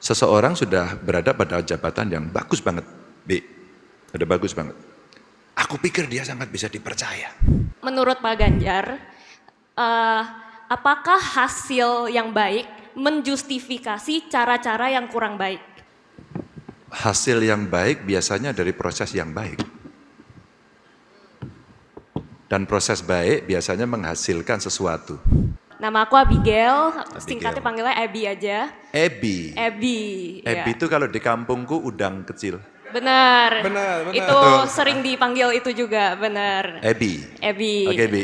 Seseorang sudah berada pada jabatan yang bagus banget, B. Udah bagus banget. Aku pikir dia sangat bisa dipercaya. Menurut Pak Ganjar, apakah hasil yang baik menjustifikasi cara-cara yang kurang baik? Hasil yang baik biasanya dari proses yang baik. Dan proses baik biasanya menghasilkan sesuatu. Nama aku Abigail, singkatnya panggilnya Abby aja. Abby. Abby. Abby Ya. itu kalau di kampungku udang kecil. Benar. Benar. Itu sering dipanggil itu juga, benar. Abby. Abby. Oke, Bi.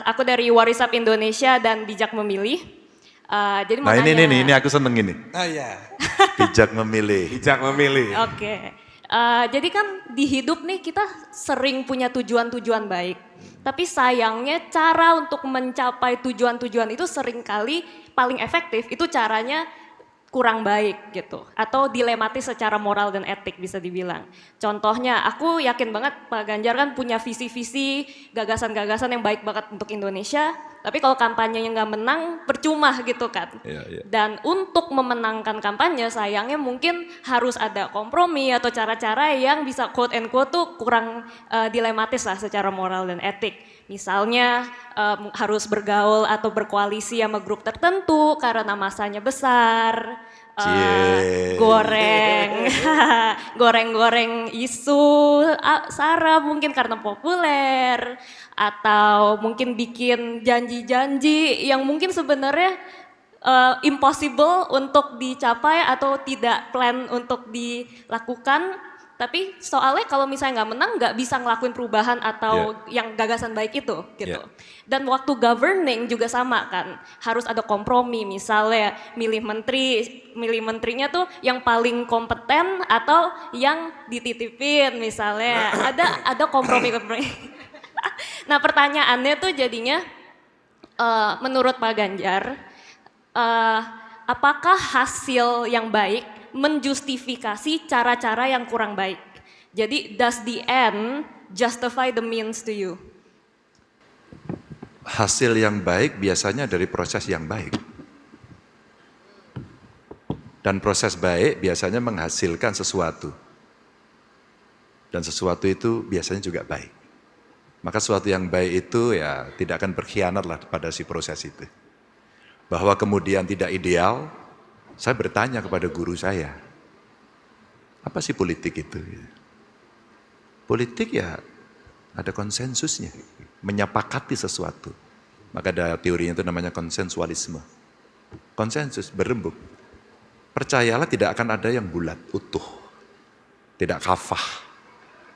Aku dari Warisap Indonesia dan Bijak Memilih. Jadi mau Nah nanya. ini aku seneng ini. Ah ya, Bijak memilih. bijak memilih. Oke. Jadi kan di hidup nih kita sering punya tujuan-tujuan baik. Tapi sayangnya cara untuk mencapai tujuan-tujuan itu seringkali paling efektif itu caranya kurang baik gitu. Atau dilematis secara moral dan etik bisa dibilang. Contohnya aku yakin banget Pak Ganjar kan punya visi-visi, gagasan-gagasan yang baik banget untuk Indonesia. Tapi kalau kampanyenya nggak menang percuma gitu kan. Iya, iya. Dan untuk memenangkan kampanye sayangnya mungkin harus ada kompromi atau cara-cara yang bisa quote and quote tuh kurang dilematis lah secara moral dan etik. Misalnya harus bergaul atau berkoalisi sama grup tertentu karena masanya besar. Cie. Goreng, goreng-goreng isu, sara mungkin karena populer, atau mungkin bikin janji-janji yang mungkin sebenarnya impossible untuk dicapai atau tidak plan untuk dilakukan. Tapi soalnya kalau misalnya nggak menang nggak bisa ngelakuin perubahan atau yang gagasan baik itu gitu. Dan waktu governing juga sama kan, harus ada kompromi misalnya milih menterinya tuh yang paling kompeten atau yang dititipin misalnya. Ada kompromi. Nah pertanyaannya tuh jadinya menurut Pak Ganjar, apakah hasil yang baik menjustifikasi cara-cara yang kurang baik? Jadi does the end justify the means to you? Hasil yang baik biasanya dari proses yang baik. Dan proses baik biasanya menghasilkan sesuatu. Dan sesuatu itu biasanya juga baik. Maka sesuatu yang baik itu ya tidak akan berkhianat lah pada si proses itu. Bahwa kemudian tidak ideal, saya bertanya kepada guru saya, apa sih politik itu? Politik ya ada konsensusnya, menyepakati sesuatu. Maka ada teorinya itu namanya konsensualisme. Konsensus, berembuk. Percayalah tidak akan ada yang bulat, utuh. Tidak kafah,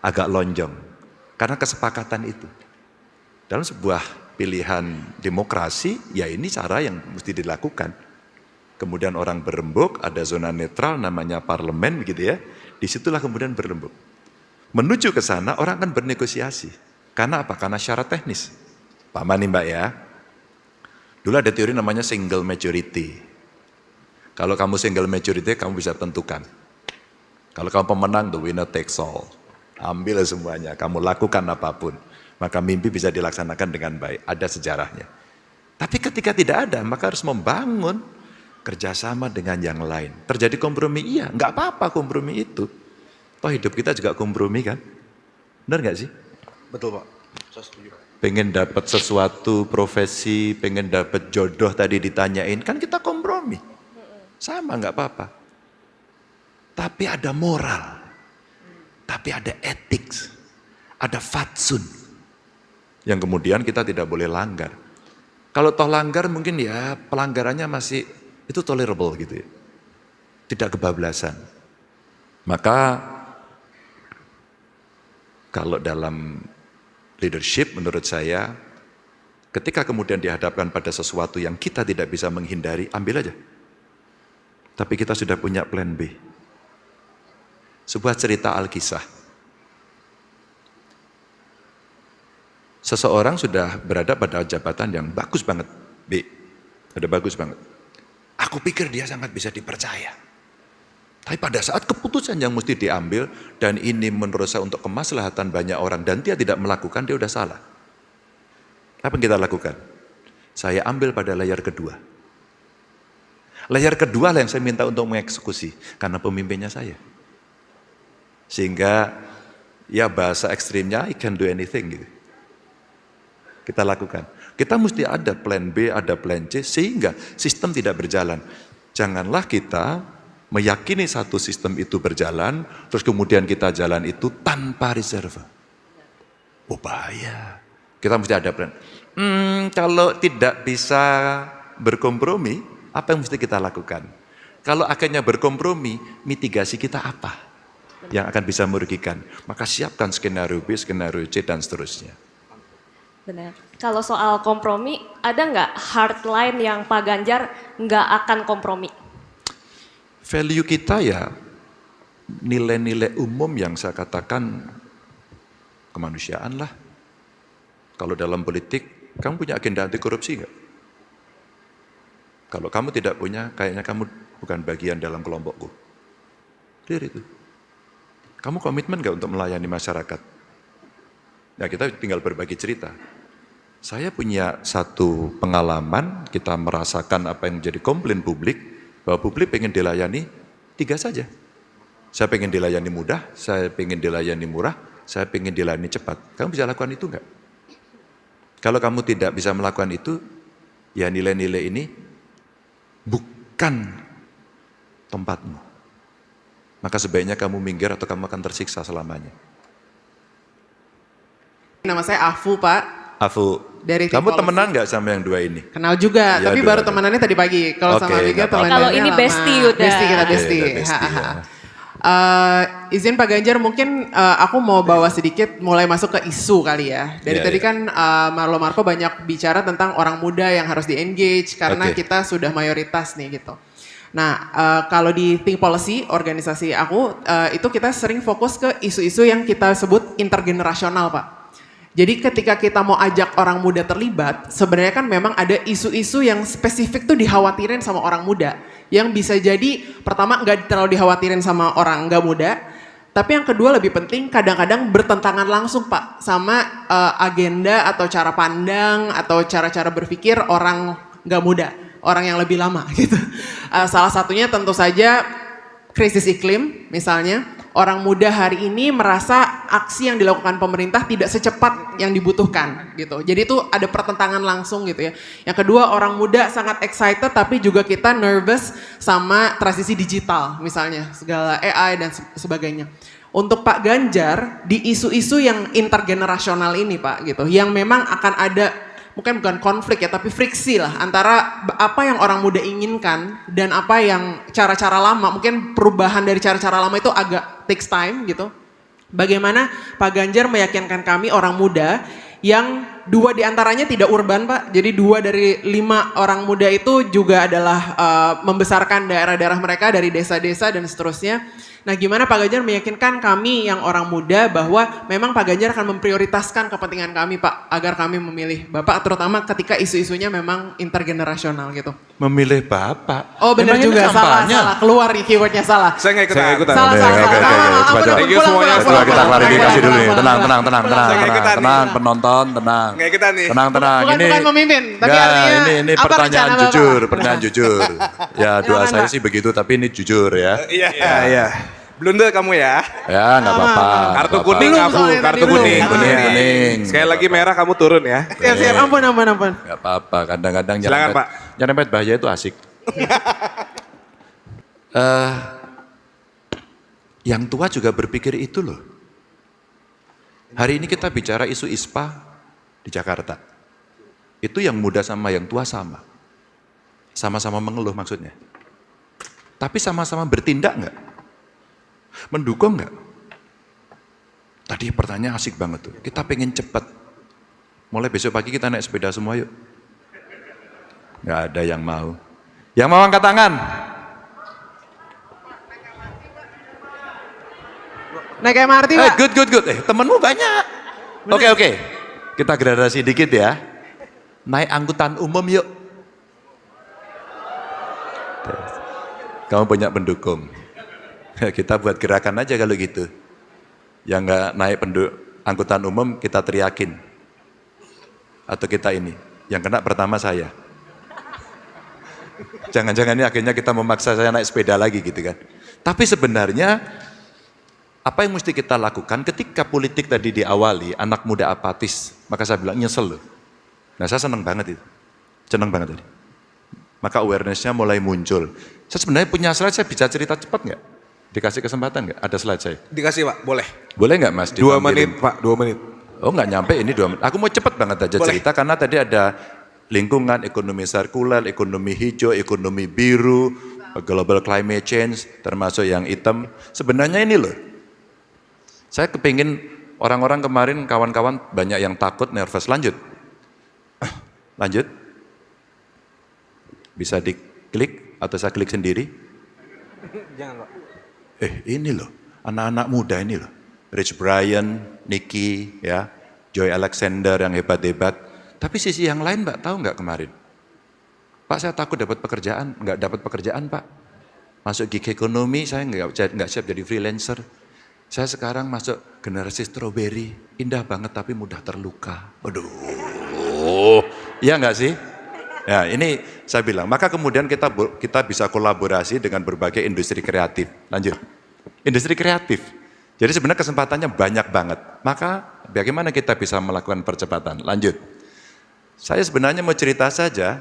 agak lonjong. Karena kesepakatan itu. Dalam sebuah pilihan demokrasi, ya ini cara yang mesti dilakukan. Kemudian orang berembuk, ada zona netral namanya parlemen begitu ya. Disitulah kemudian berembuk. Menuju ke sana orang akan bernegosiasi. Karena apa? Karena syarat teknis. Paham nih Mbak ya? Dulu ada teori namanya single majority. Kalau kamu single majority kamu bisa tentukan. Kalau kamu pemenang the winner takes all. Ambil semuanya, kamu lakukan apapun. Maka mimpi bisa dilaksanakan dengan baik. Ada sejarahnya. Tapi ketika tidak ada maka harus membangun kerjasama dengan yang lain. Terjadi kompromi, iya, nggak apa-apa kompromi itu. Toh hidup kita juga kompromi kan? Benar nggak sih? Betul Pak, saya setuju. Pengen dapat sesuatu profesi, pengen dapat jodoh tadi ditanyain, kan kita kompromi. Sama nggak apa-apa. Tapi ada moral, tapi ada etik, ada fatsun. Yang kemudian kita tidak boleh langgar. Kalau toh langgar mungkin ya pelanggarannya masih itu tolerable gitu ya. Tidak kebablasan. Maka kalau dalam leadership menurut saya ketika kemudian dihadapkan pada sesuatu yang kita tidak bisa menghindari, ambil aja. Tapi kita sudah punya plan B. Sebuah cerita Alkisah. Seseorang sudah berada pada jabatan yang bagus banget, B. Udah bagus banget. Aku pikir dia sangat bisa dipercaya. Tapi pada saat keputusan yang mesti diambil, dan ini menurut saya untuk kemaslahatan banyak orang, dan dia tidak melakukan, dia udah salah. Apa yang kita lakukan? Saya ambil pada layar kedua. Layer kedua lah yang saya minta untuk mengeksekusi, karena pemimpinnya saya. Sehingga ya bahasa ekstrimnya I can do anything gitu. Kita lakukan. Kita mesti ada plan B, ada plan C, sehingga sistem tidak berjalan. Janganlah kita meyakini satu sistem itu berjalan, terus kemudian kita jalan itu tanpa reserve. Oh bahaya. Kita mesti ada plan. Kalau tidak bisa berkompromi, apa yang mesti kita lakukan? Kalau akhirnya berkompromi, mitigasi kita apa? Yang akan bisa merugikan. Maka siapkan skenario B, skenario C, dan seterusnya. Benar. Kalau soal kompromi, ada nggak hardline yang Pak Ganjar nggak akan kompromi? Value kita ya, nilai-nilai umum yang saya katakan kemanusiaan lah. Kalau dalam politik, kamu punya agenda anti korupsi nggak? Kalau kamu tidak punya, kayaknya kamu bukan bagian dalam kelompokku. Clear itu. Kamu komitmen nggak untuk melayani masyarakat? Ya kita tinggal berbagi cerita. Saya punya satu pengalaman, kita merasakan apa yang menjadi komplain publik, bahwa publik pengen dilayani 3 saja. Saya pengen dilayani mudah, saya pengen dilayani murah, saya pengen dilayani cepat. Kamu bisa lakukan itu enggak? Kalau kamu tidak bisa melakukan itu, ya nilai-nilai ini bukan tempatmu. Maka sebaiknya kamu minggir atau kamu akan tersiksa selamanya. Nama saya Afu, Pak. Afu, Dari kamu Tim temenan nggak sama yang 2 ini? Kenal juga, Ya, tapi dua, baru dua. temenannya tadi pagi. Kalau Oke, sama Liga nggak apa-apa. temenannya Kalau ini lama. bestie udah. Bestie kita Oke, bestie. udah bestie, Ha, ha, ha. ya. Izin Pak Ganjar, mungkin aku mau bawa sedikit mulai masuk ke isu kali ya. Dari Iya, tadi iya. kan Marlo Marco banyak bicara tentang orang muda yang harus di-engage karena Oke. kita sudah mayoritas nih gitu. Nah, kalau di Think Policy, organisasi aku, itu kita sering fokus ke isu-isu yang kita sebut intergenerasional, Pak. Jadi ketika kita mau ajak orang muda terlibat, sebenarnya kan memang ada isu-isu yang spesifik tuh dikhawatirin sama orang muda. Yang bisa jadi pertama nggak terlalu dikhawatirin sama orang nggak muda, tapi yang kedua lebih penting kadang-kadang bertentangan langsung Pak sama agenda atau cara pandang atau cara-cara berpikir orang nggak muda, orang yang lebih lama gitu. Salah satunya tentu saja krisis iklim misalnya. Orang muda hari ini merasa aksi yang dilakukan pemerintah tidak secepat yang dibutuhkan gitu. Jadi itu ada pertentangan langsung gitu ya. Yang kedua orang muda sangat excited tapi juga kita nervous sama transisi digital misalnya. Segala AI dan sebagainya. Untuk Pak Ganjar di isu-isu yang intergenerasional ini Pak gitu. Yang memang akan ada mungkin bukan konflik ya, tapi friksi lah antara apa yang orang muda inginkan dan apa yang cara-cara lama. Mungkin perubahan dari cara-cara lama itu agak takes time gitu. Bagaimana Pak Ganjar meyakinkan kami orang muda yang 2 diantaranya tidak urban Pak. Jadi 2 dari 5 orang muda itu juga adalah membesarkan daerah-daerah mereka dari desa-desa dan seterusnya. Nah gimana Pak Ganjar meyakinkan kami yang orang muda bahwa memang Pak Ganjar akan memprioritaskan kepentingan kami Pak agar kami memilih Bapak terutama ketika isu-isunya memang intergenerasional gitu. Memilih Bapak. Oh benar Emang ini juga, kampanye? salah, keluar nih keywordnya salah. Saya nggak ikutan. Salah, Oke, salah, oke, oke, salah. oke. Coba, coba. Thank you semuanya. Coba kita klarifikasi dulu nih. Tenang, tenang, tenang, tenang, Nggak ikutan nih. tenang, penonton, tenang. Nggak ikutan nih. Tenang, tenang. Bukan memimpin, tapi Nggak, artinya ini apa pertanyaan rencana Bapak? jujur, pertanyaan jujur. Ya doa Jangan, saya Pak. sih begitu, tapi ini jujur ya. Iya, iya. Blunder kamu ya. Ya nggak apa-apa. Kartu nggak kuning apa-apa. kamu, soalnya kartu tadi belum. kuning. Kuning, kuning. Sekali lagi merah kamu turun ya. Siap, ampun. Nggak apa-apa, kadang-kadang Silakan, Pak. nyerempet bahaya itu asik. Yang tua juga berpikir itu loh. Hari ini kita bicara isu ISPA di Jakarta. Itu yang muda sama yang tua sama. Sama-sama mengeluh maksudnya. Tapi sama-sama bertindak nggak? Mendukung nggak? Tadi pertanyaan asik banget tuh. Kita pengen cepat. Mulai besok pagi kita naik sepeda semua yuk. Nggak ada yang mau. Yang mau angkat tangan. Naik MRT Pak. Good. Temenmu banyak. Oke. Kita gradasi dikit ya. Naik angkutan umum yuk. Kamu banyak pendukung. Kita buat gerakan aja kalau gitu. Yang nggak naik angkutan umum kita teriakin. Atau kita ini. Yang kena pertama saya. Jangan-jangan ini akhirnya kita memaksa saya naik sepeda lagi gitu kan. Tapi sebenarnya apa yang mesti kita lakukan ketika politik tadi diawali, anak muda apatis, maka saya bilang nyesel loh. Nah saya senang banget itu, senang banget tadi. Maka awareness-nya mulai muncul. Saya sebenarnya punya slide, saya bisa cerita cepat nggak? Dikasih kesempatan nggak? Ada slide saya? Dikasih Pak, boleh. Boleh nggak Mas? 2 menit Pak, 2 menit. Oh nggak nyampe ini 2 menit. Aku mau cepet banget aja Boleh. cerita karena tadi ada lingkungan, ekonomi sirkular, ekonomi hijau, ekonomi biru, global climate change, termasuk yang hitam. Sebenarnya ini loh, saya kepingin orang-orang kemarin kawan-kawan banyak yang takut, nervous. Lanjut. Lanjut. Bisa diklik atau saya klik sendiri? Jangan Pak. Ini loh, anak-anak muda ini loh. Rich Brian, Nicky, ya, Joy Alexander yang hebat-hebat. Tapi sisi yang lain Mbak tahu nggak kemarin? Pak saya takut dapat pekerjaan, nggak dapat pekerjaan Pak. Masuk gig ekonomi saya nggak siap jadi freelancer. Saya sekarang masuk generasi strawberry, indah banget tapi mudah terluka. Waduh, iya nggak sih? Ya ini saya bilang, maka kemudian kita bisa kolaborasi dengan berbagai industri kreatif. Lanjut, industri kreatif. Jadi sebenarnya kesempatannya banyak banget. Maka bagaimana kita bisa melakukan percepatan? Lanjut. Saya sebenarnya mau cerita saja,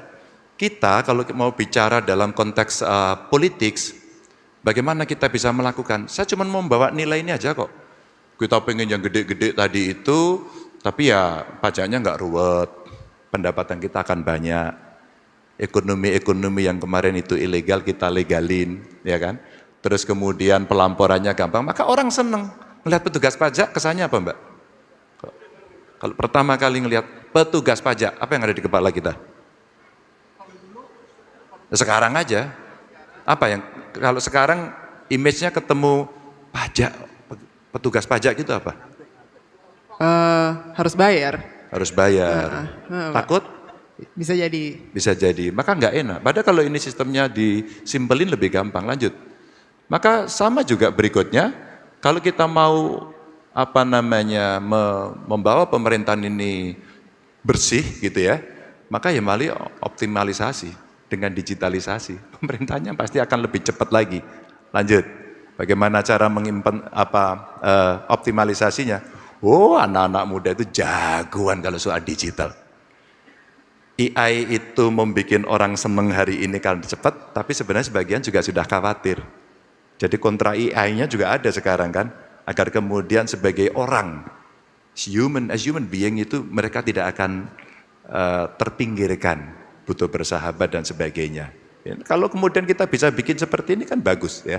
kita kalau mau bicara dalam konteks politik, bagaimana kita bisa melakukan? Saya cuma mau membawa nilai ini aja kok. Kita pengen yang gede-gede tadi itu, tapi ya pajaknya nggak ruwet, pendapatan kita akan banyak. Ekonomi-ekonomi yang kemarin itu ilegal kita legalin, ya kan? Terus kemudian pelamporannya gampang, maka orang seneng. Melihat petugas pajak, kesannya apa Mbak? Kalau pertama kali ngelihat petugas pajak, apa yang ada di kepala kita? Sekarang aja, apa yang, kalau sekarang image-nya ketemu pajak, petugas pajak gitu apa? Harus bayar. Harus bayar. Takut? Bisa jadi. Bisa jadi, maka nggak enak. Padahal kalau ini sistemnya disimpelin lebih gampang. Lanjut. Maka sama juga berikutnya, kalau kita mau membawa pemerintahan ini bersih gitu ya, maka ya mari optimalisasi dengan digitalisasi. Pemerintahnya pasti akan lebih cepat lagi. Lanjut. Bagaimana cara optimalisasinya? Oh, anak-anak muda itu jagoan kalau soal digital. AI itu membuat orang seneng hari ini karena cepat, tapi sebenarnya sebagian juga sudah khawatir. Jadi kontra AI-nya juga ada sekarang kan, agar kemudian sebagai orang, as human being itu mereka tidak akan terpinggirkan, butuh bersahabat dan sebagainya. Ya, kalau kemudian kita bisa bikin seperti ini kan bagus ya,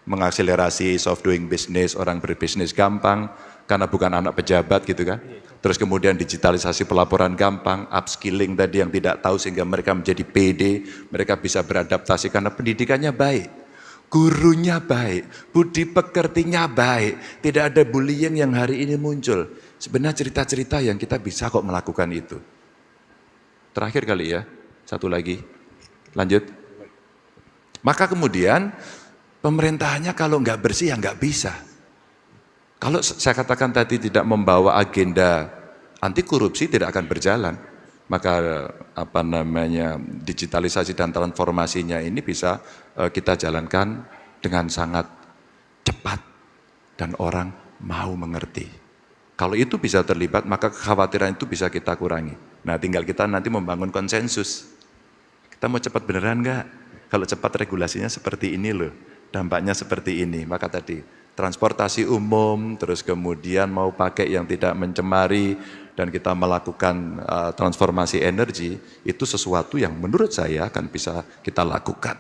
mengakselerasi soft doing business, orang berbisnis gampang, karena bukan anak pejabat gitu kan. Terus kemudian digitalisasi pelaporan gampang, upskilling tadi yang tidak tahu sehingga mereka menjadi PD, mereka bisa beradaptasi karena pendidikannya baik, gurunya baik, budi pekertinya baik, tidak ada bullying yang hari ini muncul. Sebenarnya cerita-cerita yang kita bisa kok melakukan itu. Terakhir kali ya, satu lagi, lanjut. Maka kemudian pemerintahannya kalau nggak bersih ya nggak bisa. Kalau saya katakan tadi tidak membawa agenda anti korupsi tidak akan berjalan. Maka digitalisasi dan transformasinya ini bisa kita jalankan dengan sangat cepat dan orang mau mengerti. Kalau itu bisa terlibat maka kekhawatiran itu bisa kita kurangi. Nah tinggal kita nanti membangun konsensus. Kita mau cepat beneran nggak? Kalau cepat regulasinya seperti ini loh, dampaknya seperti ini. Maka tadi transportasi umum, terus kemudian mau pakai yang tidak mencemari, dan kita melakukan transformasi energi, itu sesuatu yang menurut saya akan bisa kita lakukan.